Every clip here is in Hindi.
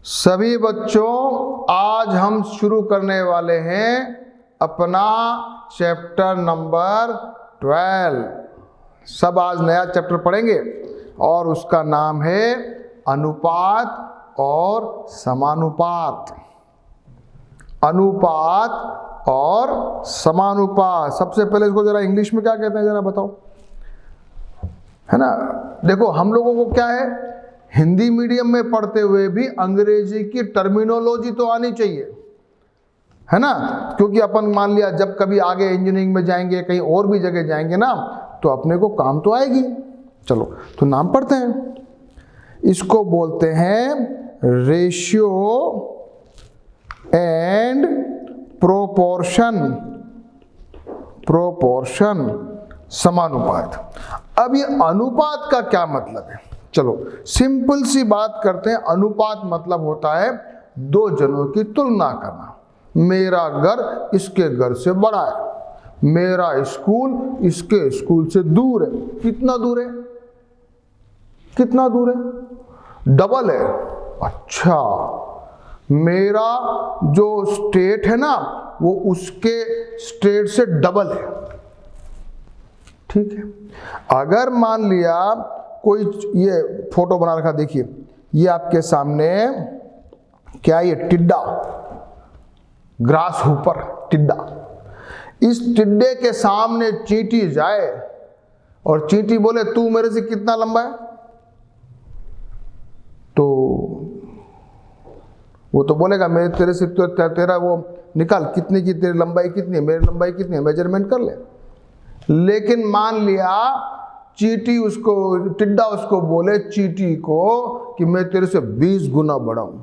सभी बच्चों, आज हम शुरू करने वाले हैं अपना चैप्टर नंबर 12। सब आज नया चैप्टर पढ़ेंगे और उसका नाम है अनुपात और समानुपात। अनुपात और समानुपात। सबसे पहले इसको जरा इंग्लिश में क्या कहते हैं जरा बताओ, है ना। देखो, हम लोगों को क्या है, हिंदी मीडियम में पढ़ते हुए भी अंग्रेजी की टर्मिनोलॉजी तो आनी चाहिए, है ना। क्योंकि अपन मान लिया जब कभी आगे इंजीनियरिंग में जाएंगे, कहीं और भी जगह जाएंगे ना, तो अपने को काम तो आएगी। चलो तो नाम पढ़ते हैं। इसको बोलते हैं रेशियो एंड प्रोपोर्शन। प्रोपोर्शन, समानुपात। अब ये अनुपात का क्या मतलब है, चलो सिंपल सी बात करते हैं। अनुपात मतलब होता है दो जनों की तुलना करना। मेरा घर इसके घर से बड़ा है, मेरा स्कूल इसके स्कूल से दूर है। कितना दूर है? कितना दूर है? डबल है। अच्छा, मेरा जो स्टेट है ना, वो उसके स्टेट से डबल है। ठीक है। अगर मान लिया कोई, ये फोटो बना रखा, देखिए ये आपके सामने क्या, ये टिड्डा, ग्रास हुपर टिड्डा। इस टिड्डे के सामने चींटी जाए और चींटी बोले तू मेरे से कितना लंबा है, तो वो तो बोलेगा मेरे तेरे से तो तेरा वो निकाल, कितनी की तेरी लंबाई कितनी है, मेरी लंबाई कितनी है, मेजरमेंट कर ले। लेकिन मान लिया चींटी उसको, टिड्डा उसको बोले चींटी को कि मैं तेरे से 20 गुना बड़ा हूं,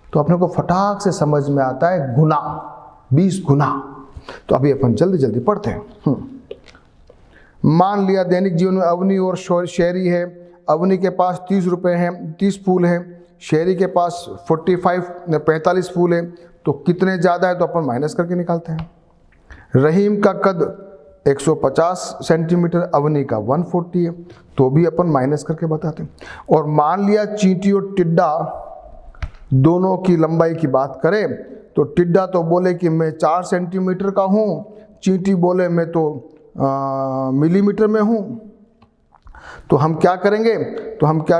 तो अपने को फटाक से समझ में आता है गुना, 20 गुना। तो अभी अपन जल्दी जल्दी पढ़ते हैं। मान लिया दैनिक जीवन में अवनी और शेरी है। अवनी के पास 30 रुपए हैं, 30 फूल हैं। शेरी के पास 45 फूल है। तो कितने ज़्यादा है, तो अपन माइनस करके निकालते हैं। रहीम का कद 150 सेंटीमीटर, अवनी का 140 है, तो भी अपन माइनस करके बताते हैं। और मान लिया चींटी और टिड्डा दोनों की लंबाई की बात करें, तो टिड्डा तो बोले कि मैं 4 सेंटीमीटर का हूँ, चींटी बोले मैं तो मिलीमीटर में हूँ। तो हम क्या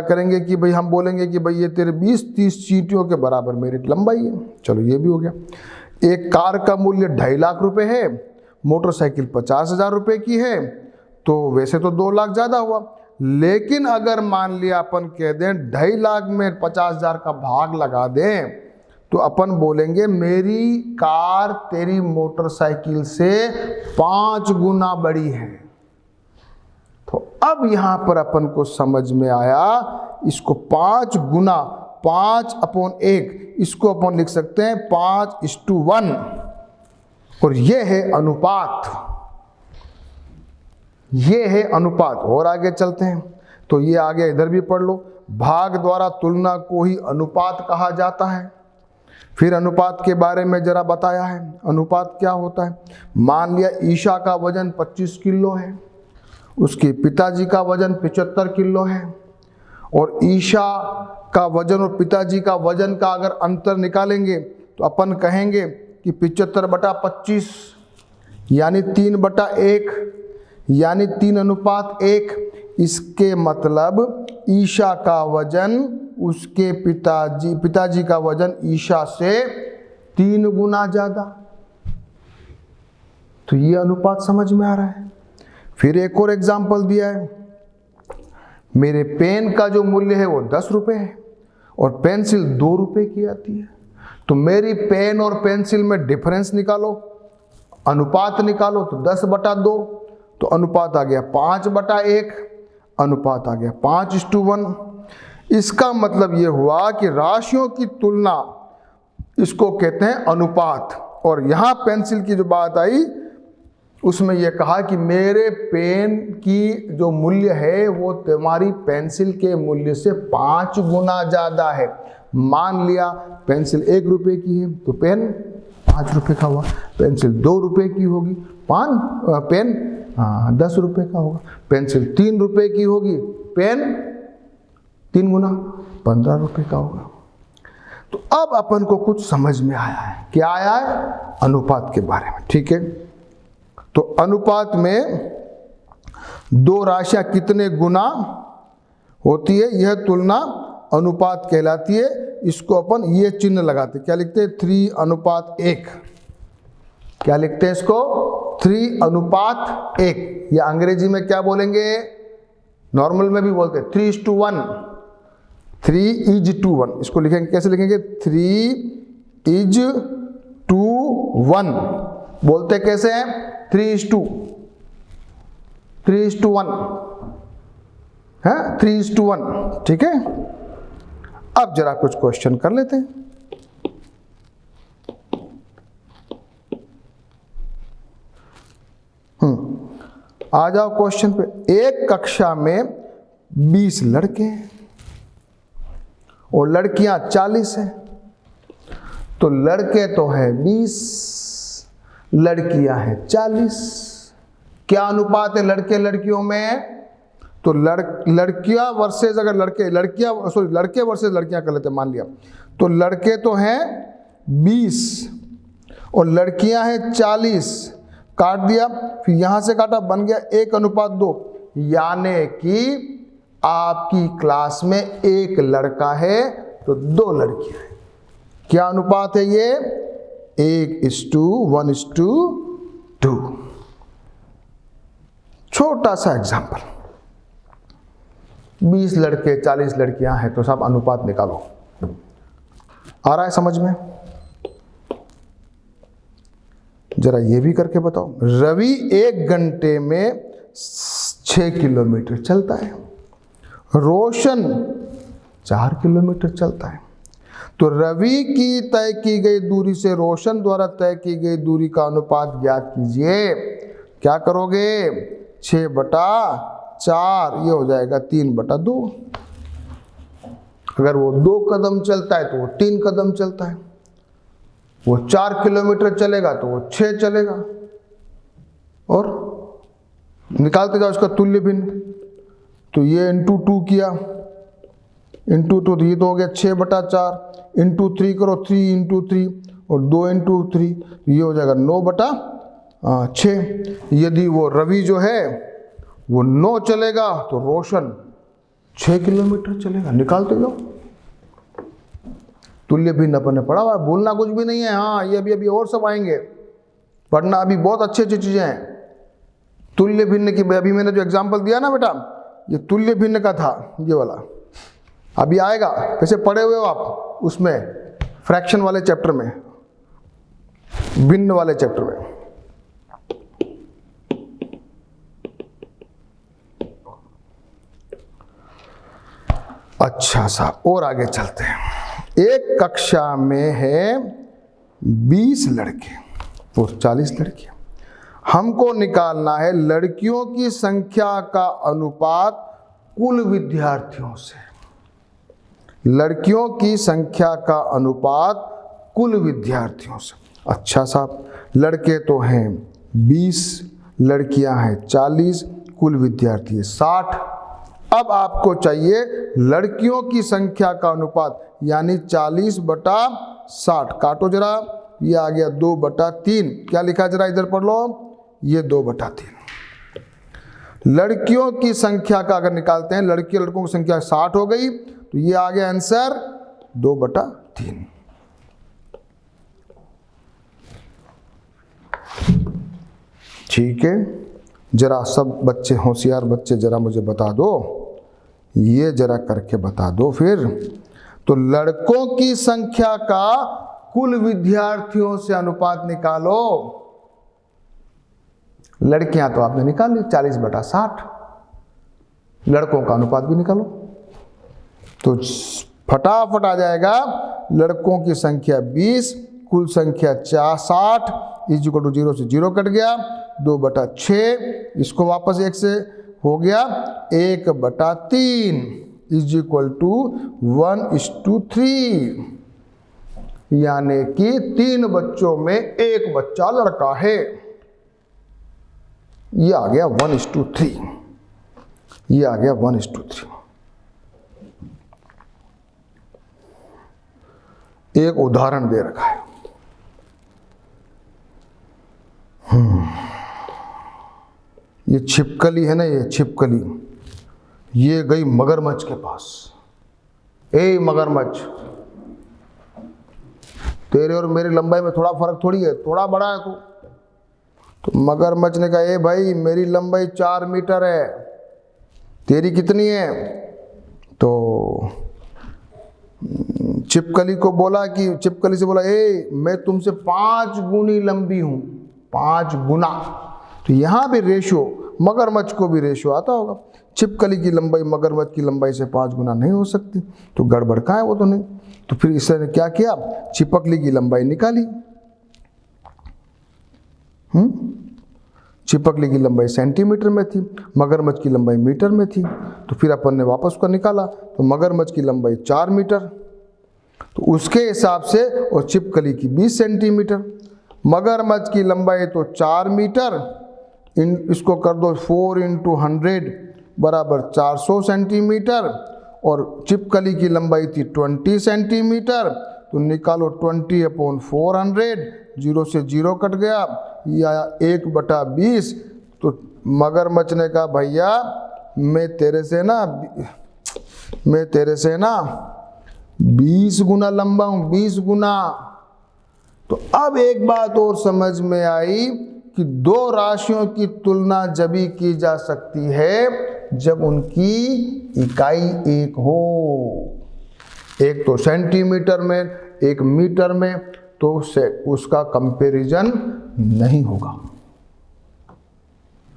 करेंगे कि भाई हम बोलेंगे कि भाई ये तेरे 20-30 चींटियों के बराबर मेरी लंबाई है। चलो ये भी हो गया। एक कार का मूल्य 2.5 लाख रुपए है, मोटरसाइकिल 50,000 रुपए की है, तो वैसे तो 2 लाख ज़्यादा हुआ। लेकिन अगर मान लिया अपन कह दें 2.5 लाख में 50,000 का भाग लगा दें, तो अपन बोलेंगे मेरी कार तेरी मोटरसाइकिल से 5 गुना बड़ी है। तो अब यहां पर अपन को समझ में आया, इसको 5 गुना, 5/1, इसको अपन लिख सकते हैं 5:1, और ये है अनुपात। ये है अनुपात। और आगे चलते हैं, तो ये आगे इधर भी पढ़ लो। भाग द्वारा तुलना को ही अनुपात कहा जाता है। फिर अनुपात के बारे में जरा बताया है, अनुपात क्या होता है। मान लिया ईशा का वजन 25 किलो है, उसके पिताजी का वजन 75 किलो है, और ईशा का वजन और पिताजी का वजन का अगर अंतर निकालेंगे तो अपन कहेंगे कि 75/25 यानी 3/1 यानी 3:1। इसके मतलब ईशा का वजन उसके पिताजी का वजन ईशा से 3 गुना ज़्यादा। तो ये अनुपात समझ में आ रहा है। फिर एक और एग्जाम्पल दिया है, मेरे पेन का जो मूल्य है वो 10 रुपये है और पेंसिल 2 रुपये की आती है। तो मेरी पेन और पेंसिल में डिफरेंस निकालो, अनुपात निकालो, तो 10/2, तो अनुपात आ गया 5/1, अनुपात आ गया 5:1। इसका मतलब ये हुआ कि राशियों की तुलना, इसको कहते हैं अनुपात। और यहाँ पेंसिल की जो बात आई, उसमें यह कहा कि मेरे पेन की जो मूल्य है वो तुम्हारी पेंसिल के मूल्य से 5 गुना ज़्यादा है। मान लिया पेंसिल 1 रुपये की है, तो पेन 5 रुपये का हुआ। पेंसिल 2 रुपये की होगी, पेन 10 रुपये का होगा। पेंसिल 3 रुपये की होगी, पेन 3 गुना 15 रुपये का होगा। तो अब अपन को कुछ समझ में आया है। क्या आया है? अनुपात के बारे में। ठीक है, तो अनुपात में दो राशियां कितने गुना होती है, यह तुलना अनुपात कहलाती है। इसको अपन ये चिन्ह लगाते, क्या लिखते हैं? 3:1। क्या लिखते हैं इसको? 3:1। या अंग्रेजी में क्या बोलेंगे? नॉर्मल में भी बोलते हैं 3:1। 3:1। इसको लिखेंगे, कैसे लिखेंगे? 3:1 बोलते कैसे हैं? 3:1 है, 3:1। ठीक है, अब जरा कुछ क्वेश्चन कर लेते हैं। आ जाओ क्वेश्चन पे। एक कक्षा में 20 लड़के हैं और लड़कियां 40 हैं। तो लड़के तो हैं 20, लड़कियां हैं 40। क्या अनुपात है लड़के लड़कियों में? तो लड़कियां वर्सेस, अगर लड़के वर्सेस लड़कियां कर लेते मान लिया, तो लड़के तो हैं 20 और लड़कियां हैं 40। काट दिया, फिर यहां से काटा, बन गया 1:2। यानी कि आपकी क्लास में एक लड़का है तो 2 लड़कियां हैं। क्या अनुपात है ये? 1:1:2। छोटा सा एग्जांपल, 20 लड़के 40 लड़कियां हैं, तो सब अनुपात निकालो। आ रहा है समझ में? जरा ये भी करके बताओ। रवि 1 घंटे में 6 किलोमीटर चलता है, रोशन 4 किलोमीटर चलता है। तो रवि की तय की गई दूरी से रोशन द्वारा तय की गई दूरी का अनुपात ज्ञात कीजिए। क्या करोगे? 6/4, ये हो जाएगा 3/2। अगर वो 2 कदम चलता है तो वो 3 कदम चलता है। वो 4 किलोमीटर चलेगा तो वो 6 चलेगा। और निकालते जाओ इसका तुल्य भिन्न। तो ये इंटू 2 किया, इंटू तो ये तो हो गया 6/4। इंटू 3 करो, 3 × 3 और 2 × 3, ये हो जाएगा 9/6। यदि वो रवि जो है वो 9 चलेगा तो रोशन 6 किलोमीटर चलेगा। निकालते जाओ। तुल्य भिन्न अपन ने पढ़ा हुआ, भूलना कुछ भी नहीं है। हाँ, ये अभी और सब आएंगे पढ़ना, अभी बहुत अच्छी अच्छी चीजें हैं। तुल्य भिन्न की अभी मैंने जो एग्जांपल दिया ना बेटा, ये तुल्य भिन्न का था, ये वाला अभी आएगा। कैसे पढ़े हुए हो आप उसमें, फ्रैक्शन वाले चैप्टर में, भिन्न वाले चैप्टर में। अच्छा साहब, और आगे चलते हैं। एक कक्षा में है 20 लड़के और 40 लड़कियां। हमको निकालना है लड़कियों की संख्या का अनुपात कुल विद्यार्थियों से। लड़कियों की संख्या का अनुपात कुल विद्यार्थियों से। अच्छा साहब, लड़के तो हैं 20, लड़कियां हैं 40, कुल विद्यार्थी है 60। अब आपको चाहिए लड़कियों की संख्या का अनुपात, यानी 40/60। काटो जरा, ये आ गया 2/3। क्या लिखा जरा इधर पढ़ लो, ये 2/3। लड़कियों की संख्या का अगर निकालते हैं, लड़की लड़कों की संख्या 60 हो गई, तो ये आ गया आंसर 2/3। ठीक है, जरा सब बच्चे, होशियार बच्चे, जरा मुझे बता दो, ये जरा करके बता दो फिर। तो लड़कों की संख्या का कुल विद्यार्थियों से अनुपात निकालो। लड़कियां तो आपने निकाल ली 40/60, लड़कों का अनुपात भी निकालो तो फटाफट आ जाएगा। लड़कों की संख्या 20, कुल संख्या 60, = 0 से 0 कट गया, 2/6। इसको वापस 1 से हो गया 1/3 = 1:3। यानी कि 3 बच्चों में 1 बच्चा लड़का है। ये आ गया 1:3। ये आ गया 1:3। एक उदाहरण दे रखा है। ये छिपकली है ना, ये छिपकली, ये गई मगरमच्छ के पास। ए मगरमच्छ, तेरे और मेरी लंबाई में थोड़ा फर्क थोड़ी है, थोड़ा बड़ा है तू। तो मगरमच्छ ने कहा, ए भाई मेरी लंबाई 4 मीटर है, तेरी कितनी है? तो छिपकली को बोला कि, छिपकली से बोला, ए मैं तुमसे 5 गुनी लंबी हूं, 5 गुना। तो यहां भी रेशियो, मगरमच्छ को भी रेशियो आता होगा। छिपकली की लंबाई मगरमच्छ की लंबाई से 5 गुना नहीं हो सकती, तो गड़बड़ कहाँ है वो तो नहीं। तो फिर इसने क्या किया, छिपकली की लंबाई निकाली। छिपकली की लंबाई सेंटीमीटर में थी, मगरमच्छ की लंबाई मीटर में थी। तो फिर अपन ने वापस को निकाला, तो मगरमच्छ की लंबाई 4 मीटर, तो उसके हिसाब से, और छिपकली की 20 सेंटीमीटर। मगरमच्छ की लंबाई तो 4 मीटर, इसको कर दो 4 × 100 बराबर 400 सेंटीमीटर, और छिपकली की लंबाई थी 20 सेंटीमीटर। तो निकालो 20/400, 0 से 0 कट गया, ये आया 1/20। तो मगरमच्छ ने कहा, भैया मैं तेरे से ना 20 गुना लंबा हूं, 20 गुना। तो अब एक बात और समझ में आई कि 2 राशियों की तुलना जभी की जा सकती है जब उनकी इकाई एक हो, एक तो सेंटीमीटर में, एक मीटर में, तो उसका कंपैरिजन नहीं होगा।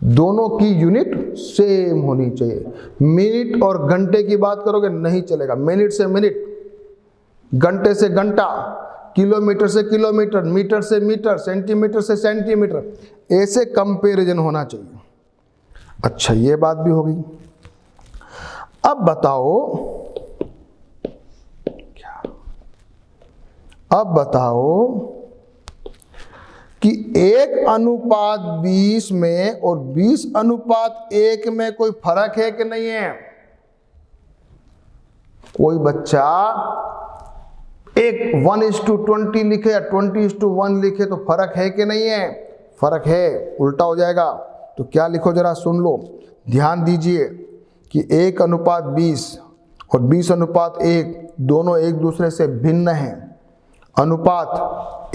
दोनों की यूनिट सेम होनी चाहिए। मिनट और घंटे की बात करोगे नहीं चलेगा, मिनट से मिनट, घंटे से घंटा, किलोमीटर से किलोमीटर, मीटर से मीटर, सेंटीमीटर से सेंटीमीटर, ऐसे कंपैरिजन होना चाहिए। अच्छा, ये बात भी हो गई। अब बताओ कि 1:20 में और 20:1 में कोई फर्क है कि नहीं है? कोई बच्चा 1:20 लिखे या 20:1 लिखे तो फर्क है कि नहीं है? फर्क है, उल्टा हो जाएगा। तो क्या लिखो जरा सुन लो, ध्यान दीजिए कि 1:20 और 20:1 दोनों एक दूसरे से भिन्न हैं। अनुपात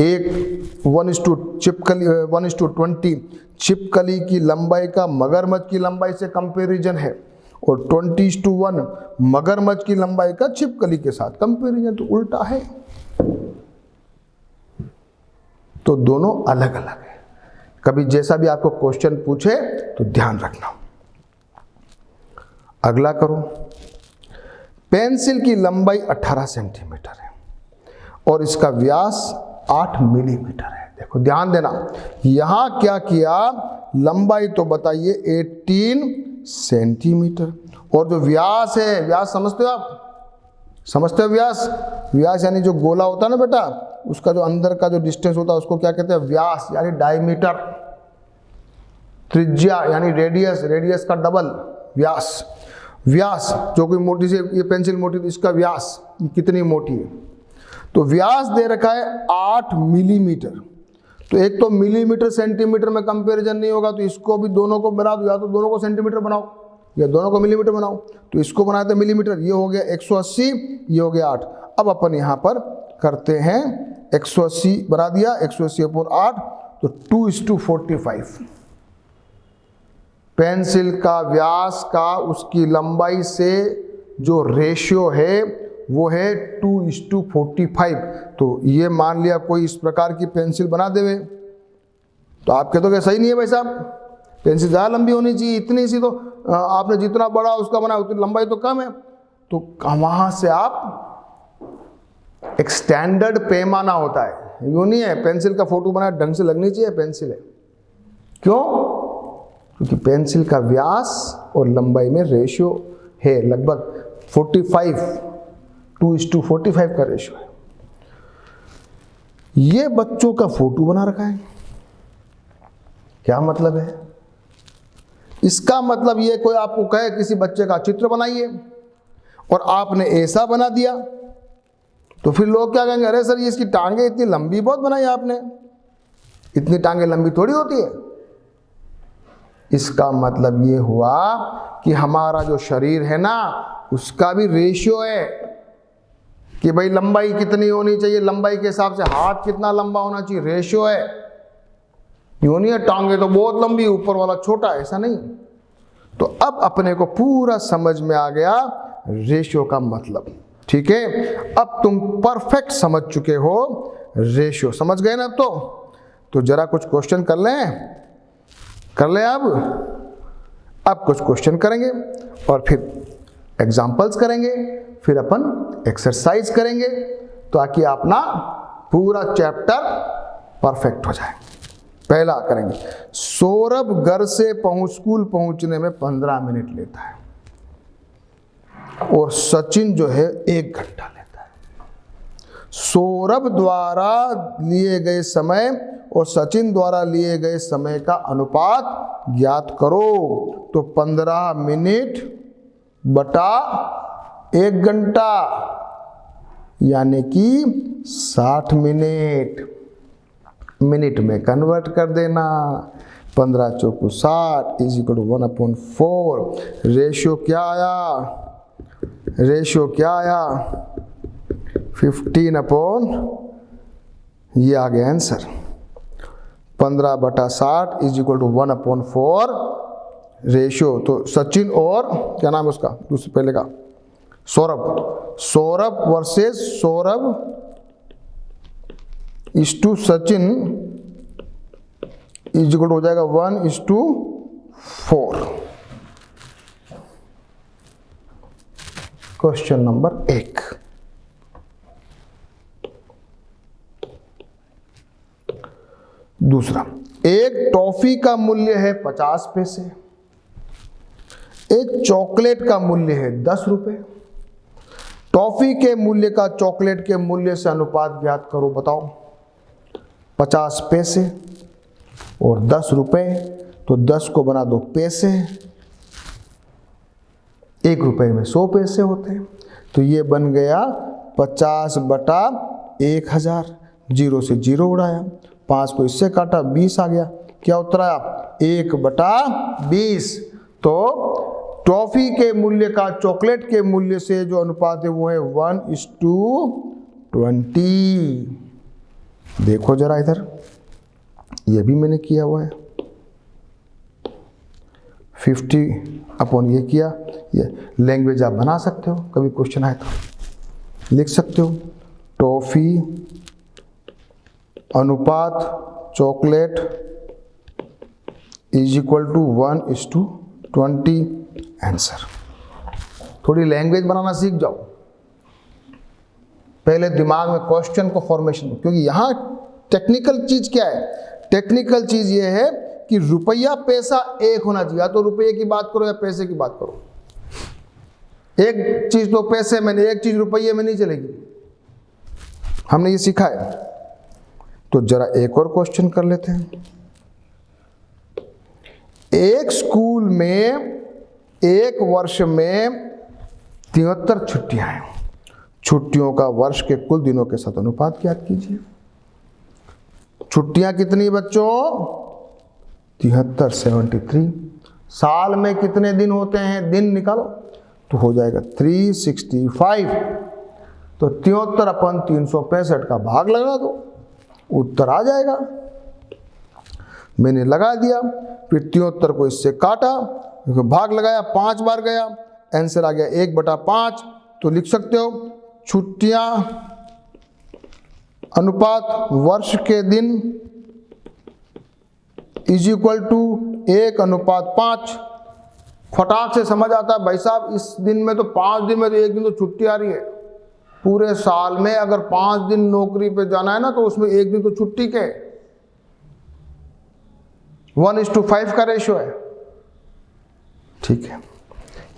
1:20 छिपकली की लंबाई का मगरमच्छ की लंबाई से कंपैरिजन है, और 20:1 मगरमच्छ की लंबाई का छिपकली के साथ कंपैरिजन। तो उल्टा है, तो दोनों अलग अलग है। कभी जैसा भी आपको क्वेश्चन पूछे तो ध्यान रखना। अगला करो, पेंसिल की लंबाई 18 सेंटीमीटर है और इसका व्यास 8 मिलीमीटर है। देखो ध्यान देना, यहां क्या किया, लंबाई तो बताइए 18 सेंटीमीटर, और जो व्यास है, व्यास समझते हो आप? समझते हो व्यास? व्यास यानी जो गोला होता है ना बेटा, उसका जो अंदर का जो डिस्टेंस होता है उसको क्या कहते हैं? व्यास यानी डायमीटर। त्रिज्या यानी रेडियस, रेडियस का डबल व्यास। व्यास जो कोई मोटी से, ये पेंसिल मोटी, तो इसका व्यास ये कितनी मोटी है? तो व्यास दे रखा है 8 मिलीमीटर। तो एक तो मिलीमीटर सेंटीमीटर में कंपैरिजन नहीं होगा, तो इसको भी दोनों को बना दो, या तो दोनों को सेंटीमीटर बनाओ या दोनों को मिलीमीटर बनाओ। तो इसको बनाए थे मिलीमीटर, ये हो गया 180, ये हो गया 8। अब अपन यहाँ पर करते हैं 180 बना दिया, 180/8, तो 2:45। पेंसिल का व्यास का उसकी लंबाई से जो रेशियो है वो है 2:45। तो ये मान लिया कोई इस प्रकार की पेंसिल बना देवे, तो आप कहते हो कि सही नहीं है भाई साहब, पेंसिल ज़्यादा लंबी होनी चाहिए, इतनी सी तो आपने जितना बड़ा उसका बनाया उतनी लंबाई तो कम है। तो वहाँ से आप एक स्टैंडर्ड पैमाना होता है, यूँ नहीं है पेंसिल का फोटो बनाया ढंग से लगनी चाहिए पेंसिल है। क्यों? क्योंकि पेंसिल का व्यास और लंबाई में रेशियो है लगभग 45, 2:45 का रेशियो है। ये बच्चों का फोटो बना रखा है, क्या मतलब है इसका? मतलब ये कोई आपको कहे किसी बच्चे का चित्र बनाइए और आपने ऐसा बना दिया, तो फिर लोग क्या कहेंगे, अरे सर ये इसकी टांगे इतनी लंबी बहुत बनाई आपने, इतनी टांगे लंबी थोड़ी होती है। इसका मतलब ये हुआ कि हमारा जो शरीर है ना उसका भी रेशियो है कि भाई लंबाई कितनी होनी चाहिए, लंबाई के हिसाब से हाथ कितना लंबा होना चाहिए, रेशियो है। यूं नहीं है टांगे तो बहुत लंबी ऊपर वाला छोटा, ऐसा नहीं। तो अब अपने को पूरा समझ में आ गया रेशियो का मतलब, ठीक है। अब तुम परफेक्ट समझ चुके हो रेशियो, समझ गए ना। अब तो जरा कुछ क्वेश्चन कर लें अब कुछ क्वेश्चन करेंगे और फिर एग्जाम्पल्स करेंगे, फिर अपन एक्सरसाइज करेंगे ताकि अपना पूरा चैप्टर परफेक्ट हो जाए। पहला करेंगे, सौरभ घर से स्कूल पहुंचने में 15 मिनट लेता है और सचिन जो है 1 घंटा लेता है। सौरभ द्वारा लिए गए समय और सचिन द्वारा लिए गए समय का अनुपात ज्ञात करो। तो 15 मिनट बटा 1 घंटा यानी कि 60 मिनट। मिनट में कन्वर्ट कर देना, 15 चौकू 60 इज इक्वल टू 1/4। रेशियो क्या आया 15 ये आ गया answer. 15/60 is equal to 1/4 ratio. तो सचिन और क्या नाम है उसका दूसरे पहले का, Saurabh versus Saurabh is to Sachin is equal to हो जाएगा 1:4। क्वेश्चन नंबर 1, दूसरा, एक टॉफी का मूल्य है 50 पैसे, एक चॉकलेट का मूल्य है 10 रुपए। टॉफी के मूल्य का चॉकलेट के मूल्य से अनुपात ज्ञात करो। बताओ, 50 पैसे और 10 रुपए, तो 10 को बना दो पैसे, 1 रुपए में 100 पैसे होते हैं। तो ये बन गया 50/1000। 0 से 0 उड़ाया, 5 को इससे काटा, 20 आ गया। क्या उत्तर आया 1/20। तो टॉफी के मूल्य का चॉकलेट के मूल्य से जो अनुपात है वो है 1:20। देखो जरा इधर, ये भी मैंने किया हुआ है, 50 ये किया। ये लैंग्वेज आप बना सकते हो, कभी क्वेश्चन आए तो लिख सकते हो। टॉफी अनुपात chocolate is equal to 1:20 answer. थोड़ी लैंग्वेज बनाना सीख जाओ पहले, दिमाग में क्वेश्चन को फॉर्मेशन, क्योंकि यहां टेक्निकल चीज क्या है, टेक्निकल चीज ये है कि रुपया पैसा एक होना चाहिए। या तो रुपये की बात करो या पैसे की बात करो। एक चीज तो पैसे में, एक चीज रुपये में नहीं चलेगी। हमने ये सीखा है। तो जरा एक और क्वेश्चन कर लेते हैं। एक स्कूल में एक वर्ष में 73 छुट्टियां हैं। छुट्टियों का वर्ष के कुल दिनों के साथ अनुपात ज्ञात कीजिए। छुट्टियां कितनी बच्चों, 73, 73। साल में कितने दिन होते हैं, दिन निकालो तो हो जाएगा 365। तो 73/365 का भाग लगा दो, उत्तर आ जाएगा। मैंने लगा दिया, फिर 73 को इससे काटा, भाग लगाया, 5 बार गया, आंसर आ गया 1/5। तो लिख सकते हो छुट्टियां अनुपात वर्ष के दिन इज इक्वल टू 1:5। फटाक से समझ आता है भाई साहब, इस दिन में तो 5 दिन में तो 1 दिन तो छुट्टी आ रही है। पूरे साल में अगर 5 दिन नौकरी पे जाना है ना, तो उसमें 1 दिन तो छुट्टी के 1:5 का रेशियो है। ठीक है,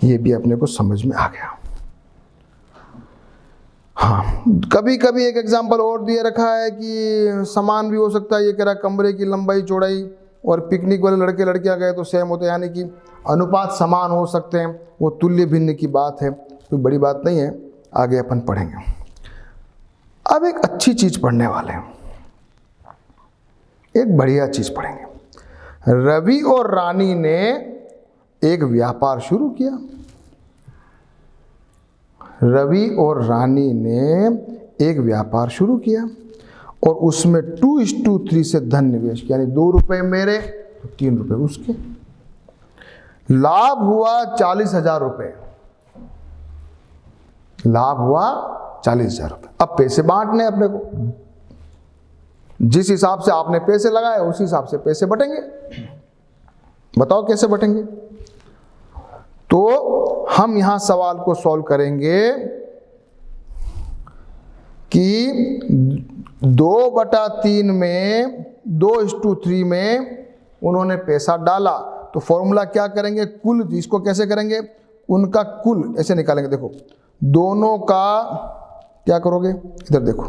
ये भी अपने को समझ में आ गया। हाँ, कभी कभी एक एग्जांपल और दिए रखा है कि समान भी हो सकता है। ये कह रहा कमरे की लंबाई चौड़ाई और पिकनिक वाले लड़के लड़कियां गए तो सेम होते हैं, यानी कि अनुपात समान हो सकते हैं। वो तुल्य भिन्न की बात है, कोई बड़ी बात नहीं है, आगे अपन पढ़ेंगे। अब एक अच्छी चीज पढ़ने वाले हैं, एक बढ़िया चीज पढ़ेंगे। रवि और रानी ने एक व्यापार शुरू किया। रवि और रानी ने एक व्यापार शुरू किया और उसमें 2:3 से धन निवेश किया, यानी 2 रुपए मेरे तो 3 रुपए उसके। लाभ हुआ 40,000 रुपए, लाभ हुआ 40,000 रुपए। अब पैसे बांटने अपने को, जिस हिसाब से आपने पैसे लगाए उस हिसाब से पैसे बटेंगे। बताओ कैसे बटेंगे? तो हम यहां सवाल को सॉल्व करेंगे कि 2/3 में 2:3 में उन्होंने पैसा डाला, तो फॉर्मूला क्या करेंगे? कुल, इसको कैसे करेंगे? उनका कुल ऐसे निकालेंगे। देखो दोनों का क्या करोगे, इधर देखो,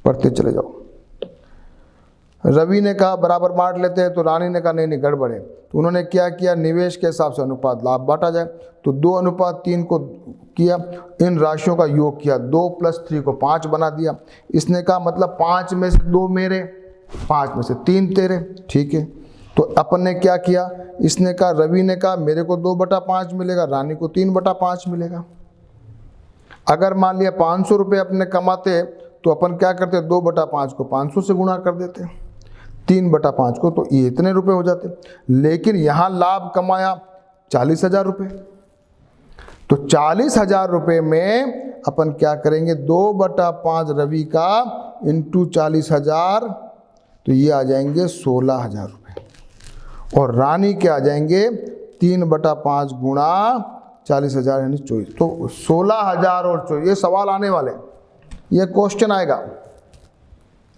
पढ़ते चले जाओ। रवि ने कहा बराबर बांट लेते हैं, तो रानी ने कहा नहीं गड़बड़ है। तो उन्होंने क्या किया? निवेश के हिसाब से अनुपात लाभ बांटा जाए, तो 2:3 को किया, इन राशियों का योग किया, 2 + 3 को 5 बना दिया। इसने कहा मतलब 5 में से 2 मेरे, 5 में से 3 तेरे, ठीक है। तो अपन ने क्या किया? इसने कहा, रवि ने कहा मेरे को 2/5 मिलेगा, रानी को 3/5 मिलेगा। अगर मान लिया 500 रुपये अपने कमाते तो अपन क्या करते? 2/5 को 500 से गुणा कर देते, 3/5 को, तो ये इतने रुपए हो जाते। लेकिन यहां लाभ कमाया 40,000 रुपये, तो 40,000 रुपये में अपन क्या करेंगे? 2/5 रवि का इंटू 40,000, तो ये आ जाएंगे 16,000 रुपये, और रानी के आ जाएंगे 3/5 गुणा 40,000 यानी 24। तो 16,000 और 24, ये सवाल आने वाले, ये क्वेश्चन आएगा।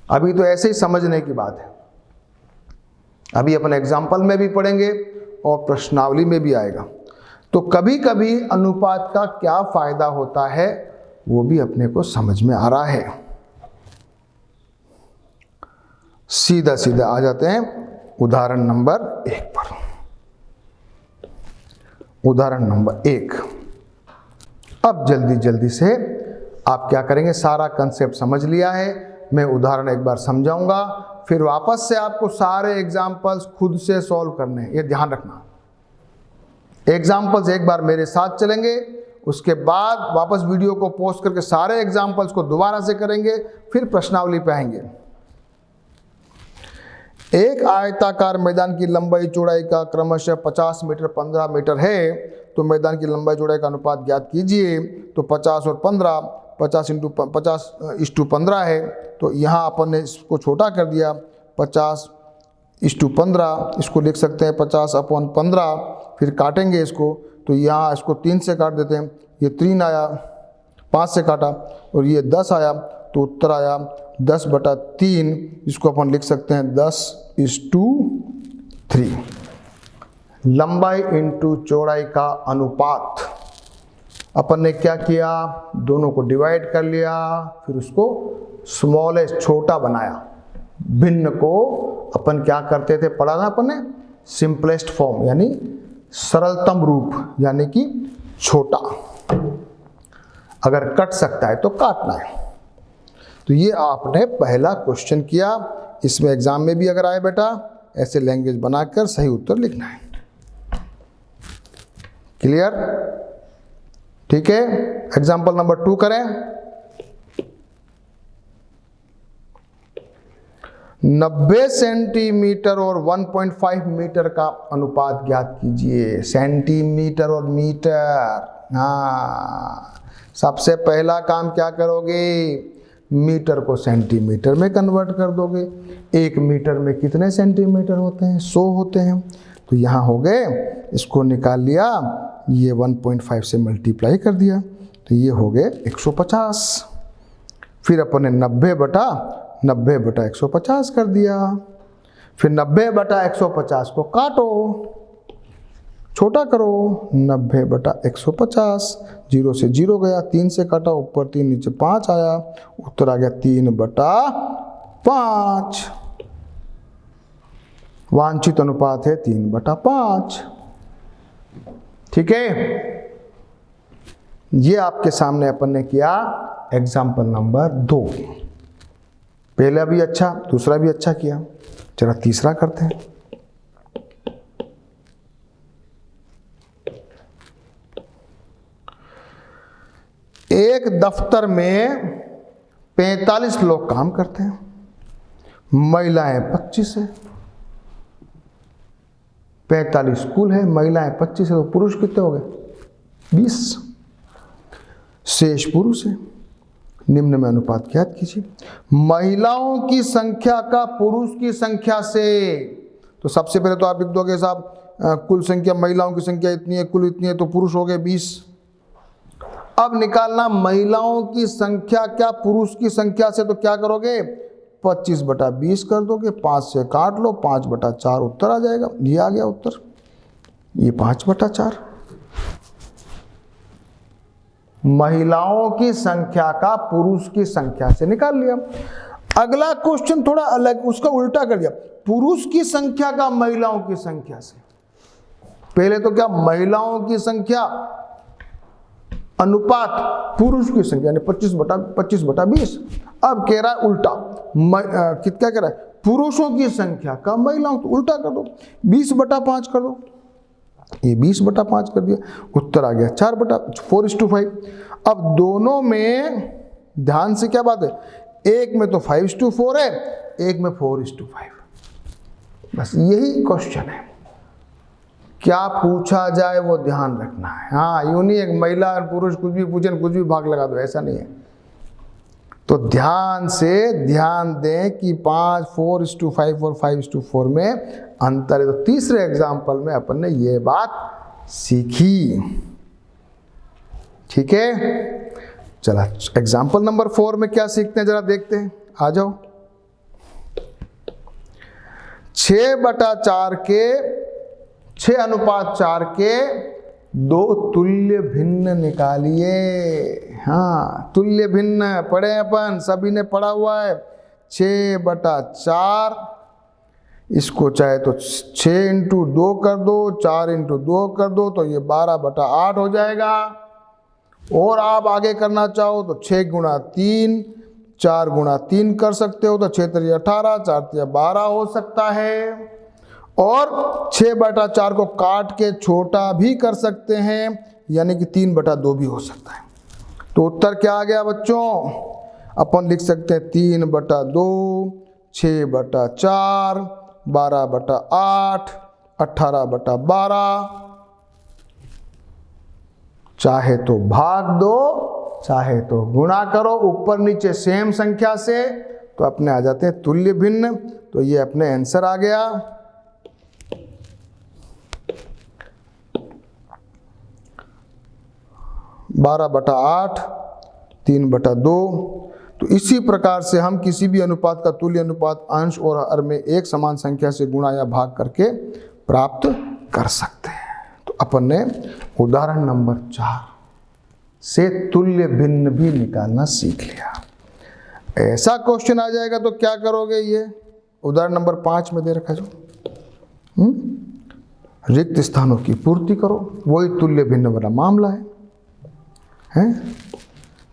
अभी तो ऐसे ही समझने की बात है, अभी अपन एग्जाम्पल में भी पढ़ेंगे और प्रश्नावली में भी आएगा। तो कभी कभी अनुपात का क्या फायदा होता है वो भी अपने को समझ में आ रहा है। सीधा सीधा आ जाते हैं उदाहरण नंबर 1 पर। उदाहरण नंबर 1, अब जल्दी जल्दी से आप क्या करेंगे? सारा कंसेप्ट समझ लिया है, मैं उदाहरण एक बार समझाऊंगा, फिर वापस से आपको सारे एग्जाम्पल्स खुद से सॉल्व करने हैं, ये ध्यान रखना। एग्जाम्पल्स एक बार मेरे साथ चलेंगे, उसके बाद वापस वीडियो को पॉज करके सारे एग्जाम्पल्स को दोबारा से करेंगे, फिर प्रश्नावली पे आएंगे। एक आयताकार मैदान की लंबाई चौड़ाई का क्रमशः 50 मीटर 15 मीटर है, तो मैदान की लंबाई चौड़ाई का अनुपात ज्ञात कीजिए। तो 50 और 15, 50:15 है, तो यहाँ अपन ने इसको छोटा कर दिया, 50:15, इसको लिख सकते हैं 50/15। फिर काटेंगे इसको, तो यहाँ इसको 3 से काट देते हैं, ये 3 आया, 5 से काटा और ये 10 आया, तो उत्तर आया 10/3। इसको अपन लिख सकते हैं 10:3। लंबाई इंटू चौड़ाई का अनुपात। अपन ने क्या किया? दोनों को डिवाइड कर लिया, फिर उसको स्मॉलेस्ट छोटा बनाया। भिन्न को अपन क्या करते थे, पढ़ा ना अपन ने, सिंपलेस्ट फॉर्म यानी सरलतम रूप, यानी कि छोटा। अगर कट सकता है तो काटना है। तो ये आपने पहला क्वेश्चन किया। इसमें एग्जाम में भी अगर आए बेटा, ऐसे लैंग्वेज बनाकर सही उत्तर लिखना है। क्लियर? ठीक है। एग्जाम्पल नंबर 2 करें। 90 सेंटीमीटर और 1.5 मीटर का अनुपात ज्ञात कीजिए। सेंटीमीटर और मीटर, हाँ, सबसे पहला काम क्या करोगे? मीटर को सेंटीमीटर में कन्वर्ट कर दोगे। 1 मीटर में कितने सेंटीमीटर होते हैं? 100 होते हैं। तो यहाँ हो गए, इसको निकाल लिया, ये 1.5 से मल्टीप्लाई कर दिया, तो ये हो गए 150। फिर अपन ने 90/150 कर दिया। फिर 90/150 को काटो, छोटा करो, 90/150, 0 से 0 गया, 3 से काटा, ऊपर 3 नीचे 5 आया, उत्तर आ गया 3/5। वांछित अनुपात है 3/5। ठीक है। ये आपके सामने अपन ने किया एग्जाम्पल नंबर 2। पहला भी अच्छा, दूसरा भी अच्छा किया। चला तीसरा करते हैं। एक दफ्तर में 45 लोग काम करते हैं, महिलाएं 25 है। 45 कुल है, महिलाएं 25 है, तो पुरुष कितने हो गए? 20। शेष पुरुष है। निम्न में अनुपात ज्ञात कीजिए। महिलाओं की संख्या का पुरुष की संख्या से, तो सबसे पहले तो आप लिख दोगे साहब कुल संख्या, महिलाओं की संख्या इतनी है, कुल इतनी है, तो पुरुष हो गए 20। अब निकालना महिलाओं की संख्या क्या पुरुष की संख्या से, तो क्या करोगे? 25/20 कर दोगे, 5 से काट लो, 5/4 उत्तर आ जाएगा। ये आ गया उत्तर, ये 5/4 महिलाओं की संख्या का पुरुष की संख्या से निकाल लिया। अगला क्वेश्चन थोड़ा अलग, उसका उल्टा कर दिया, पुरुष की संख्या का महिलाओं की संख्या से। पहले तो क्या, महिलाओं की संख्या अनुपात पुरुष की संख्या, यानी 25/20। अब कह रहा है उल्टा, क्या कह रहा है? पुरुषों की संख्या का महिलाओं, तो उल्टा कर दो, 20/5 कर दो। ये 20/5 कर दिया, उत्तर आ गया 4/5। अब दोनों में ध्यान से क्या बात है, एक में तो 5:4 है, एक में 4:5। बस यही क्वेश्चन है, क्या पूछा जाए वो ध्यान रखना है। हाँ, यूं नहीं एक महिला और पुरुष कुछ भी पूछे कुछ भी भाग लगा दो, ऐसा नहीं है। तो ध्यान से ध्यान दें कि 4:5 और 5:4 में अंतर है। तो तीसरे एग्जाम्पल में अपन ने ये बात सीखी। ठीक है, चला एग्जाम्पल नंबर 4 में क्या सीखते हैं जरा देखते हैं, आ जाओ। 6/4 के 6:4 के 2 तुल्य भिन्न निकालिए। हाँ, तुल्य भिन्न पढ़े अपन, सभी ने पढ़ा हुआ है। 6/4, इसको चाहे तो 6 × 2 कर दो, 4 × 2 कर दो, तो ये 12/8 हो जाएगा। और आप आगे करना चाहो तो 6 × 3, 4 × 3 कर सकते हो, तो 6 × 3 18, 4 × 3 12 हो सकता है। और 6/4 को काट के छोटा भी कर सकते हैं, यानी कि 3/2 भी हो सकता है। तो उत्तर क्या आ गया बच्चों? अपन लिख सकते हैं 3/2, 6/4, 12/8, 18/12। चाहे तो भाग दो, चाहे तो गुणा करो, ऊपर नीचे सेम संख्या से, तो अपने आ जाते हैं तुल्य भिन्न। तो ये अपने आंसर आ गया। 12/8, 3/2। तो इसी प्रकार से हम किसी भी अनुपात का तुल्य अनुपात अंश और हर में एक समान संख्या से गुणा या भाग करके प्राप्त कर सकते हैं। तो अपन ने उदाहरण नंबर 4 से तुल्य भिन्न भी निकालना सीख लिया। ऐसा क्वेश्चन आ जाएगा तो क्या करोगे? ये उदाहरण नंबर 5 में दे रखा जो रिक्त स्थानों की पूर्ति करो, वही तुल्य भिन्न वाला मामला है।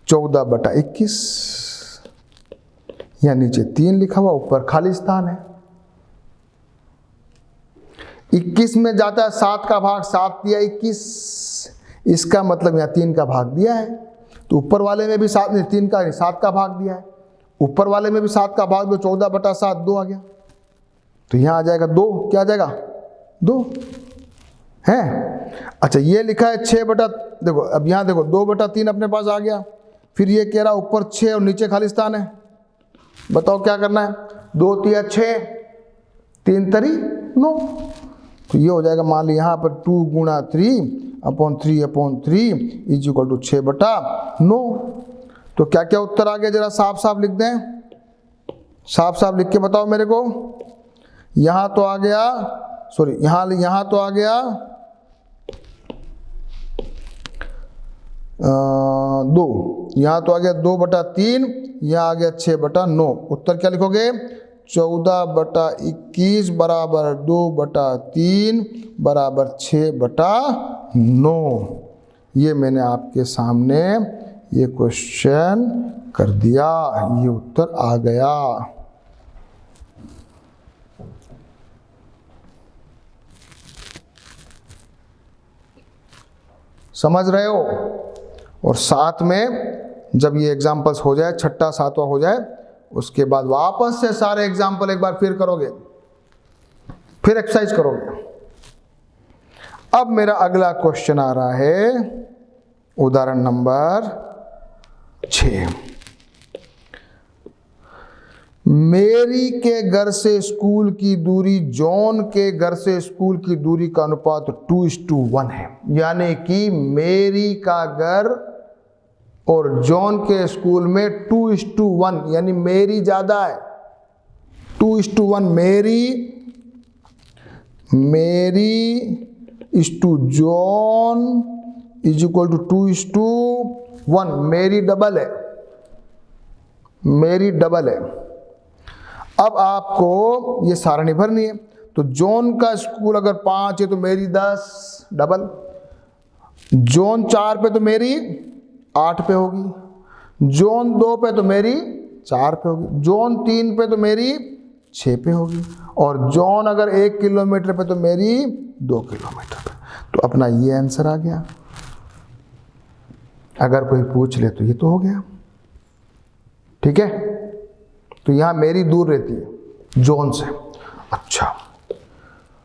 14/21, यहाँ नीचे 3 लिखा हुआ, ऊपर खाली स्थान है। 21 में जाता है 7 का भाग, 7 दिया 21, इसका मतलब यहाँ 3 का भाग दिया है। तो ऊपर वाले में भी 7 का भाग दिया है, ऊपर वाले में भी 7 का भाग दो, 14/7 2 आ गया। तो यहाँ आ जाएगा 2, क्या आ जाएगा 2 है। अच्छा, ये लिखा है 6 देखो, अब यहाँ देखो 2/3 अपने पास आ गया। फिर ये कह रहा ऊपर 6 और नीचे खाली स्थान है। बताओ क्या करना है? 2 × 6, 3 × 9। तो ये हो जाएगा, मान ली यहाँ पर 2 × 3/3/3 = 6/9। तो क्या क्या उत्तर आ गया जरा साफ साफ लिख दें, साफ साफ लिख के बताओ मेरे को। यहाँ तो आ गया, सॉरी यहाँ तो आ गया 2, यहाँ तो आ गया 2/3, यहाँ आ गया 6/9। उत्तर क्या लिखोगे? 14/21 = 2/3 = 6/9। ये मैंने आपके सामने ये क्वेश्चन कर दिया, ये उत्तर आ गया। समझ रहे हो? और साथ में जब ये एग्जाम्पल्स हो जाए, छठा सातवां हो जाए, उसके बाद वापस से सारे एग्जाम्पल एक बार फिर करोगे, फिर एक्सरसाइज करोगे। अब मेरा अगला क्वेश्चन आ रहा है, उदाहरण नंबर 6। मेरी के घर से स्कूल की दूरी जॉन के घर से स्कूल की दूरी का अनुपात 2:1 है। यानी कि मेरी का घर और जॉन के स्कूल में 2:1, यानी मेरी ज्यादा है। 2:1 Mary is to John is equal to 2:1। Mary double है, मेरी डबल है। अब आपको ये सारणी भरनी है। तो जॉन का स्कूल अगर 5 है तो मेरी 10 डबल, जॉन 4 पे तो मेरी 8 पे होगी, जॉन 2 पे तो मेरी 4 पे होगी, जॉन 3 पे तो मेरी 6 पे होगी, और जॉन अगर 1 किलोमीटर पे तो मेरी 2 किलोमीटर पे। तो अपना ये आंसर आ गया। अगर कोई पूछ ले तो ये तो हो गया, ठीक है। तो यहां मेरी दूर रहती है जॉन से। अच्छा,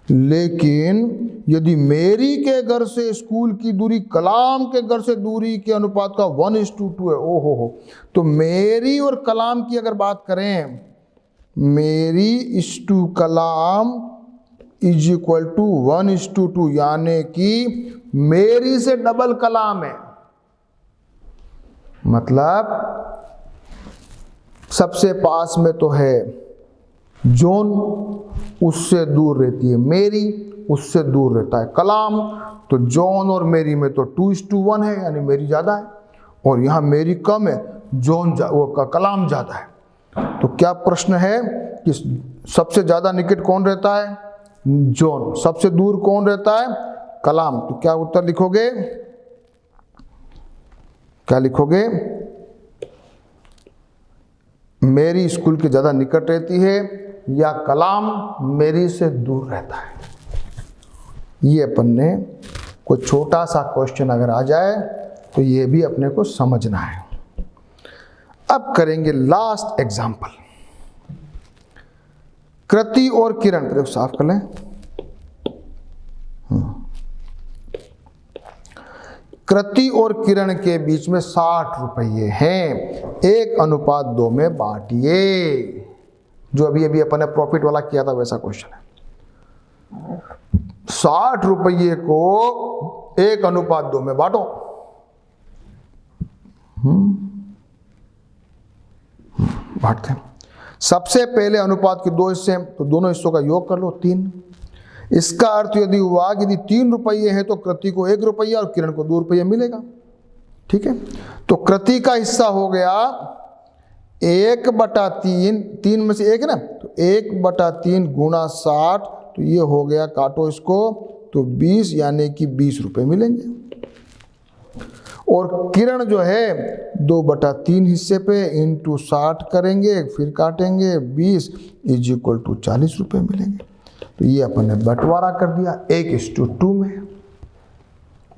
लेकिन यदि मेरी के घर से स्कूल की दूरी कलाम के घर से दूरी के अनुपात का 1:2 है, ओहो हो, तो मेरी और कलाम की अगर बात करें, Mary is to Kalam is equal to 1:2, यानी कि मेरी से डबल कलाम है। मतलब सबसे पास में तो है जॉन, उससे दूर रहती है मेरी, उससे दूर रहता है कलाम। तो जॉन और मेरी में तो 2:1 है, यानी मेरी ज़्यादा है, और यहाँ मेरी कम है, जॉन कलाम ज़्यादा है। तो क्या प्रश्न है कि सबसे ज़्यादा निकट कौन रहता है? जॉन। सबसे दूर कौन रहता है? कलाम। तो क्या उत्तर लिखोगे? क्या लिखोगे? मेरी स्कूल के ज़्यादा निकट रहती है, या कलाम मेरी से दूर रहता है। ये अपन ने कोई छोटा सा क्वेश्चन अगर आ जाए तो ये भी अपने को समझना है। अब करेंगे लास्ट एग्जाम्पल, कृति और किरण। तो साफ कर लें। कृति और किरण के बीच में 60 रुपये हैं, 1:2 में बांटिए। जो अभी अभी अपन ने प्रॉफिट वाला किया था वैसा क्वेश्चन है। 60 रुपये को 1:2 में बांटो। बांटते हैं। सबसे पहले अनुपात के 2 हिस्से हैं, तो दोनों हिस्सों का योग कर लो 3। इसका अर्थ यदि हुआ कि यदि 3 रुपये है तो कृति को 1 रुपया और किरण को 2 रुपये मिलेगा, ठीक है। तो कृति का हिस्सा हो गया 1/3, 3 में से 1 है ना, तो 1/3 गुणा 60, तो ये हो गया, काटो इसको, तो 20, यानी कि 20 रुपये मिलेंगे। और किरण जो है 2/3 हिस्से पे इंटू 60 करेंगे, फिर काटेंगे, 20 इज इक्वल टू 40 रुपये मिलेंगे। तो ये अपन ने बंटवारा कर दिया 1:2 में,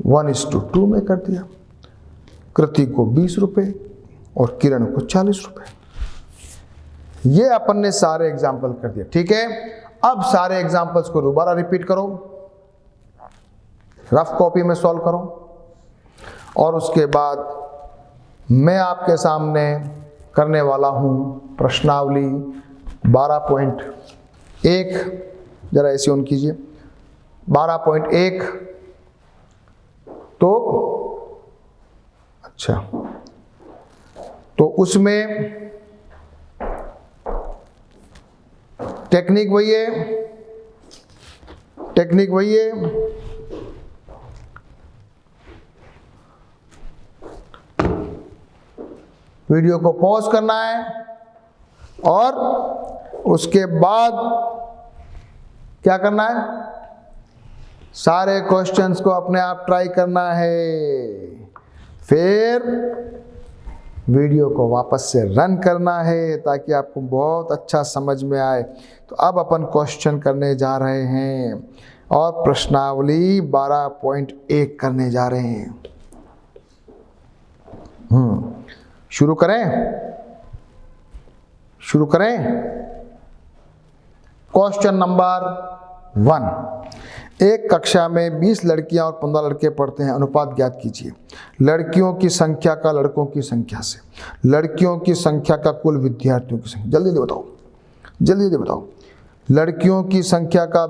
1:2 में कर दिया। कृति को 20 रुपये और किरण को 40 रुपये। ये अपन ने सारे एग्जाम्पल कर दिए, ठीक है। अब सारे एग्जाम्पल्स को दोबारा रिपीट करो, रफ कॉपी में सॉल्व करो, और उसके बाद मैं आपके सामने करने वाला हूं प्रश्नावली 12.1। जरा ऐसे ऑन कीजिए। 12.1 तो अच्छा, तो उसमें टेक्निक वही है, टेक्निक वही है। वीडियो को पॉज करना है और उसके बाद क्या करना है, सारे क्वेश्चंस को अपने आप ट्राई करना है, फिर वीडियो को वापस से रन करना है ताकि आपको बहुत अच्छा समझ में आए। तो अब अपन क्वेश्चन करने जा रहे हैं और प्रश्नावली 12.1 करने जा रहे हैं। शुरू करें। Question number 1। एक कक्षा में 20 लड़कियां और 15 लड़के पढ़ते हैं, अनुपात ज्ञात कीजिए। लड़कियों की संख्या का लड़कों की संख्या से, लड़कियों की संख्या का कुल विद्यार्थियों की संख्या, जल्दी बताओ। लड़कियों की संख्या का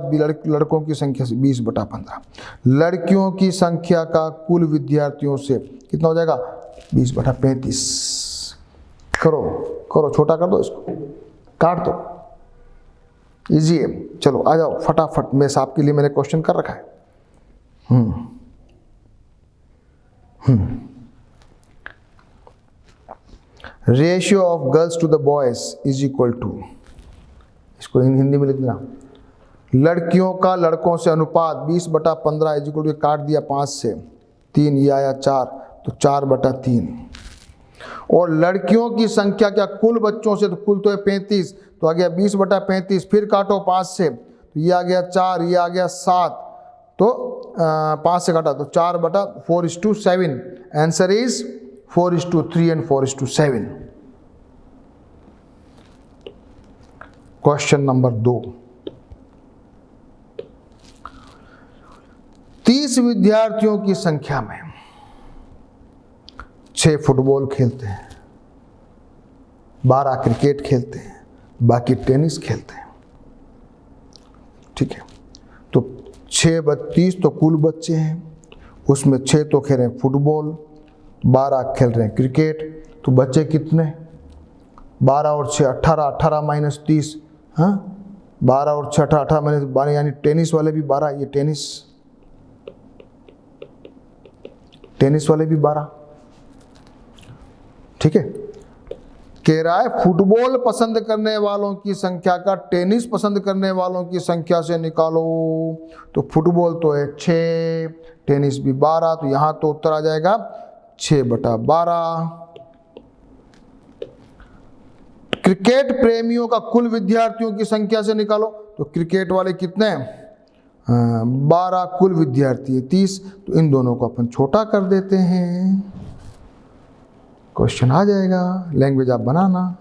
लड़कों की संख्या से 20/15, लड़कियों की संख्या का कुल विद्यार्थियों से कितना हो जाएगा? 20/35। करो, छोटा कर दो, इसको काट दो, इजी है। चलो आ जाओ फटाफट, मैं आपके लिए मैंने क्वेश्चन कर रखा है। Ratio of girls to the boys is equal to, इसको हिंदी में लिख देना, लड़कियों का लड़कों से अनुपात 20/15 इज इक्वल टू, काट दिया 5 से 3, ये आया 4, तो 4/3। और लड़कियों की संख्या क्या? कुल बच्चों से, तो कुल तो है 35, तो आ गया 20/35, फिर काटो 5 से, तो ये आ गया 4, ये आ गया 7, तो 5 से काटा तो 4/4:7। Answer is 4:3 and 4:7। Question number 2। 30 विद्यार्थियों की संख्या में 6 फुटबॉल खेलते हैं, 12 क्रिकेट खेलते हैं, बाकी टेनिस खेलते हैं। ठीक है, तो 6/30 तो कुल बच्चे हैं, उसमें 6 तो खेल रहे हैं फुटबॉल, 12 खेल रहे हैं क्रिकेट, तो बच्चे कितने? 12 और 6 18, 18 - 30, हाँ 12 और 6 18 - 12, यानी टेनिस वाले भी 12, ये टेनिस वाले भी 12। ठीक है, कह रहा है फुटबॉल पसंद करने वालों की संख्या का टेनिस पसंद करने वालों की संख्या से निकालो। तो फुटबॉल तो है 6, टेनिस भी 12, तो यहां तो उत्तर आ जाएगा 6/12। क्रिकेट प्रेमियों का कुल विद्यार्थियों की संख्या से निकालो, तो क्रिकेट वाले कितने हैं? 12, कुल विद्यार्थी है 30, तो इन दोनों को अपन छोटा कर देते हैं, क्वेश्चन आ जाएगा। लैंग्वेज आप बनाना।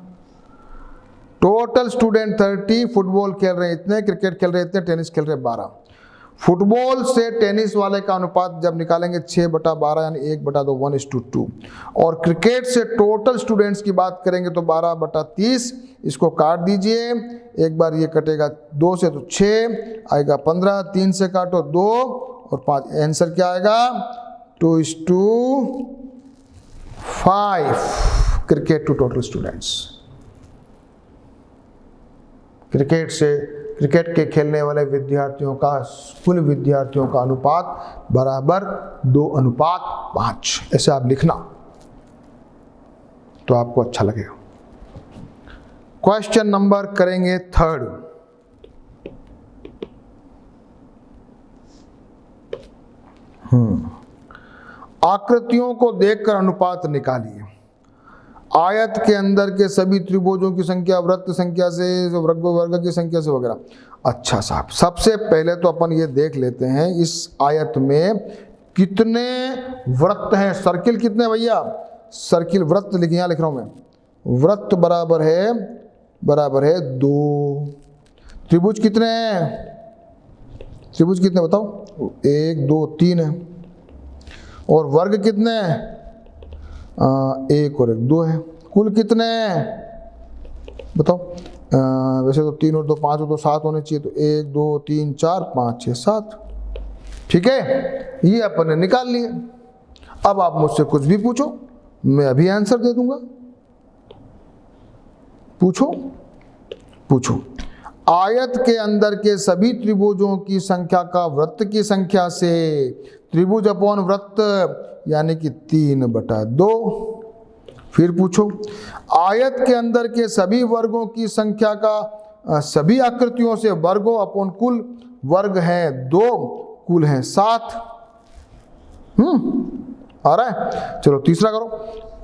टोटल स्टूडेंट 30, फुटबॉल खेल रहे हैं इतने, क्रिकेट खेल रहे हैं इतने, टेनिस खेल रहे हैं 12। फुटबॉल से टेनिस वाले का अनुपात जब निकालेंगे 6/12 यानी 1/2 1:2। और क्रिकेट से टोटल स्टूडेंट्स की बात करेंगे तो 12/30, इसको काट दीजिए, एक बार ये कटेगा 2 से तो 6 आएगा, 15, 3 से काटो 2 और 5, आंसर क्या आएगा? 2:5 cricket to total students. Cricket के खेलने वाले विद्यार्थियों का कुल विद्यार्थियों का अनुपात बराबर 2:5, ऐसे आप लिखना तो आपको अच्छा लगेगा। क्वेश्चन नंबर करेंगे 3। आकृतियों को देखकर अनुपात निकालिए। आयत के अंदर के सभी त्रिभुजों की संख्या वृत्त संख्या से, वर्ग की संख्या से वगैरह। अच्छा साहब, सबसे पहले तो अपन ये देख लेते हैं इस आयत में कितने वृत्त हैं। सर्किल कितने भैया? सर्किल वृत्त लिख, यहाँ लिख रहा हूं मैं, वृत्त बराबर है 2। त्रिभुज कितने हैं? त्रिभुज कितने बताओ? 1 2 3 है। और वर्ग कितने हैं? 1 और 1 2 है। कुल कितने हैं बताओ? वैसे तो 3 और 2 5 और 2 7 होने चाहिए, तो 1 2 3 4 5 6 7। ठीक है, ये अपन ने निकाल लिए। अब आप मुझसे कुछ भी पूछो, मैं अभी आंसर दे दूंगा। पूछो। आयत के अंदर के सभी त्रिभुजों की संख्या का वृत्त की संख्या से, त्रिभुज अपॉन वृत्त यानी कि 3/2। फिर पूछो, आयत के अंदर के सभी वर्गों की संख्या का सभी आकृतियों से वर्गों अपॉन कुल वर्ग हैं 2, कुल हैं 7। आ रहा है। चलो तीसरा करो।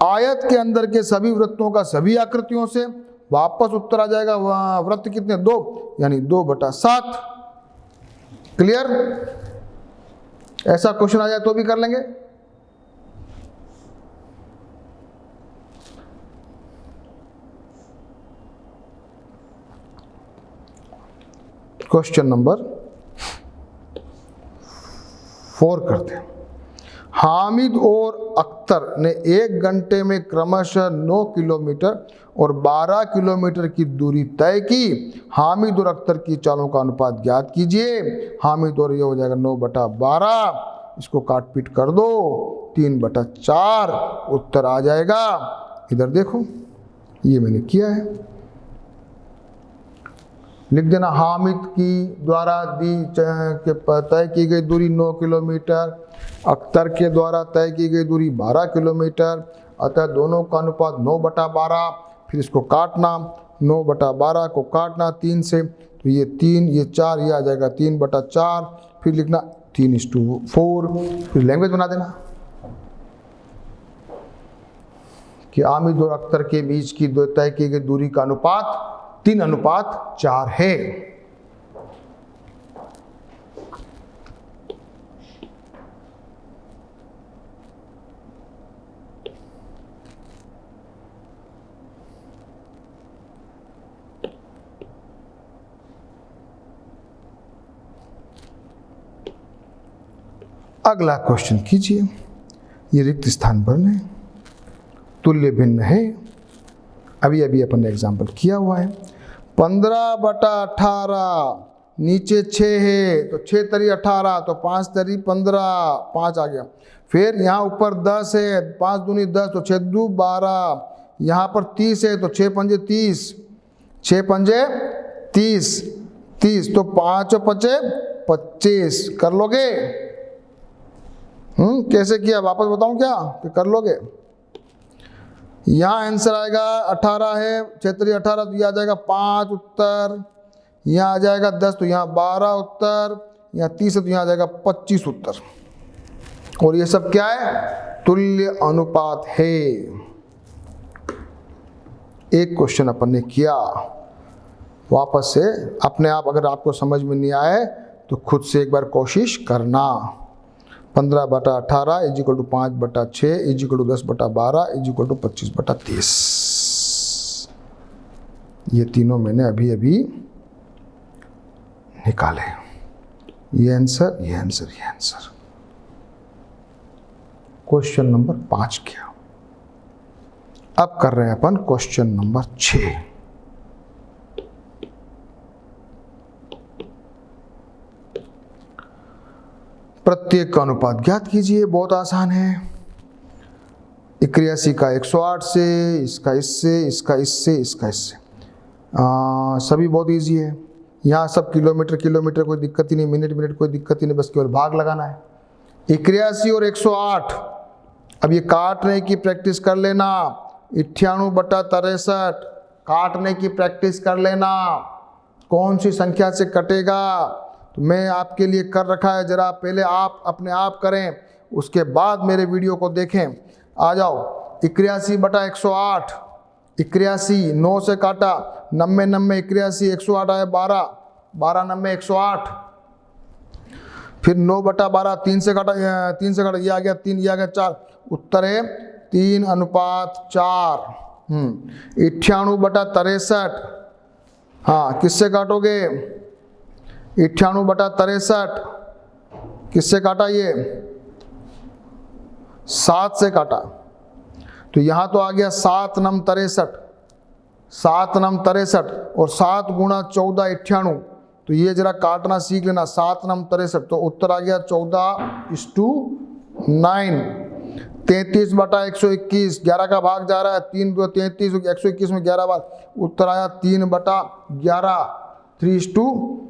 आयत के अंदर के सभी वृत्तों का सभी आकृतियों से वापस उत्तर आ जाएगा वृत्त कितने 2, यानी 2/7। क्लियर? ऐसा क्वेश्चन आ जाए तो भी कर लेंगे। क्वेश्चन नंबर 4 करते हैं। हामिद और अख्तर ने 1 घंटे में क्रमशः 9 किलोमीटर और 12 किलोमीटर की दूरी तय की। हामिद और अख्तर की चालों का अनुपात ज्ञात कीजिए। हामिद और ये हो जाएगा 9/12, इसको काट पीट कर दो 3/4, उत्तर आ जाएगा। इधर देखो, ये मैंने किया है, लिख देना। हामिद की द्वारा तय की गई दूरी 9 किलोमीटर, अख्तर के द्वारा तय की गई दूरी 12 किलोमीटर, अतः दोनों का अनुपात 9/12। फिर इसको काटना, 9/12 को काटना 3 से, तो ये 3, ये 4, ये आ जाएगा 3/4। फिर लिखना 3:4, फिर लैंग्वेज बना देना कि हामिद और अख्तर के बीच की तय की गई दूरी का अनुपात 3:4 है। अगला क्वेश्चन कीजिए। ये रिक्त स्थान भरने, तुल्य भिन्न है। अभी अभी अपन ने एग्जाम्पल किया हुआ है। 15/18 नीचे 6 है, तो 6 तरी 18, तो 5 तरी 15, 5 आ गया। फिर यहाँ ऊपर 10 है, 5 दूनी 10, तो 6 दू 12। यहाँ पर 30 है, तो 6 पंजे 30, 6 पंजे 30, 30, तो 5 पंजे 25। कर लोगे? कैसे किया वापस बताऊं क्या कि कर लोगे? यहाँ आंसर आएगा 18 है, 6 तरी 18, तो यह आ जाएगा 5 उत्तर। यहाँ आ जाएगा 10, तो यहाँ 12 उत्तर। यहाँ 30 है, तो यहाँ आ जाएगा 25 उत्तर। और ये सब क्या है? तुल्य अनुपात है। एक क्वेश्चन अपन ने किया। वापस से अपने आप अगर आपको समझ में नहीं आए तो खुद से एक बार कोशिश करना। 15/18 = 5/6 = 10/12 = 25/30। ये तीनों मैंने अभी अभी निकाले। ये आंसर, ये आंसर, ये आंसर। क्वेश्चन नंबर 5 किया। अब कर रहे हैं अपन क्वेश्चन नंबर 6। प्रत्येक का अनुपात ज्ञात कीजिए। बहुत आसान है। 81 का 108 से, इसका इससे, इसका इससे, इसका इससे, सभी बहुत इजी है। यहाँ सब किलोमीटर किलोमीटर कोई दिक्कत ही नहीं, मिनट मिनट कोई दिक्कत ही नहीं, बस केवल भाग लगाना है। 81 और 108, अब ये काटने की प्रैक्टिस कर लेना। 98/63 काटने की प्रैक्टिस कर लेना। कौन सी संख्या से कटेगा तो मैं आपके लिए कर रखा है, जरा पहले आप अपने आप करें, उसके बाद मेरे वीडियो को देखें। आ जाओ। 81/108, 81 9 से काटा, 90 90 81, 108 आया 12, 12 90 108। फिर 9/12 3 से काटा, 3 से काटा, ये आ गया 3, ये आ गया 4, उत्तर है 3:4। 98/63, हाँ किससे काटोगे? 98/63 किससे काटा? ये 7 से काटा, तो यहाँ तो आ गया 7 9 63, 7 9 63, और 7 गुणा 14 98, तो ये जरा काटना सीख लेना। 7 9 63, तो उत्तर आ गया 14:9। 33/121, 11 का भाग जा रहा है, 3 2 33, 121 में 11 बार, उत्तर आया 3/11, 3:11।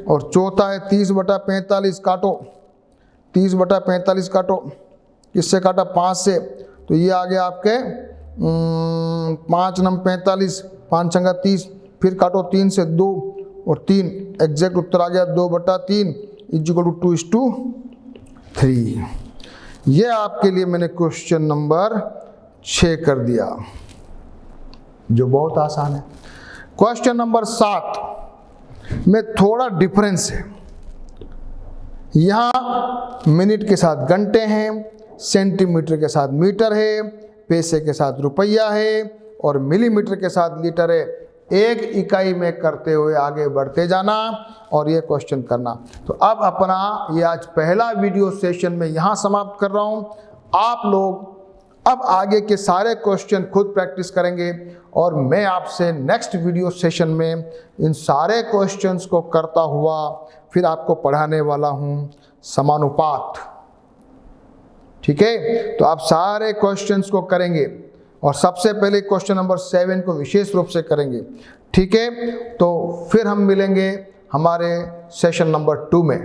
और चौथा है 30/45, काटो 30/45 काटो, किससे काटा? 5 से, तो ये आ गया आपके 5 9 45, 5 छंगा 30, फिर काटो 3 से 2 और 3, एग्जैक्ट उत्तर आ गया 2/3। 2:3। ये आपके लिए मैंने क्वेश्चन नंबर 6 कर दिया, जो बहुत आसान है। क्वेश्चन नंबर 7 में थोड़ा डिफरेंस है। यहाँ मिनट के साथ घंटे हैं, सेंटीमीटर के साथ मीटर है, पैसे के साथ रुपया है और मिलीमीटर के साथ लीटर है। एक इकाई में करते हुए आगे बढ़ते जाना और ये क्वेश्चन करना। तो अब अपना ये आज पहला वीडियो सेशन में यहाँ समाप्त कर रहा हूँ। आप लोग अब आगे के सारे क्वेश्चन खुद प्रैक्टिस करेंगे और मैं आपसे नेक्स्ट वीडियो सेशन में इन सारे क्वेश्चंस को करता हुआ फिर आपको पढ़ाने वाला हूँ समानुपात। ठीक है, तो आप सारे क्वेश्चंस को करेंगे और सबसे पहले क्वेश्चन नंबर 7 को विशेष रूप से करेंगे। ठीक है, तो फिर हम मिलेंगे हमारे सेशन नंबर 2 में।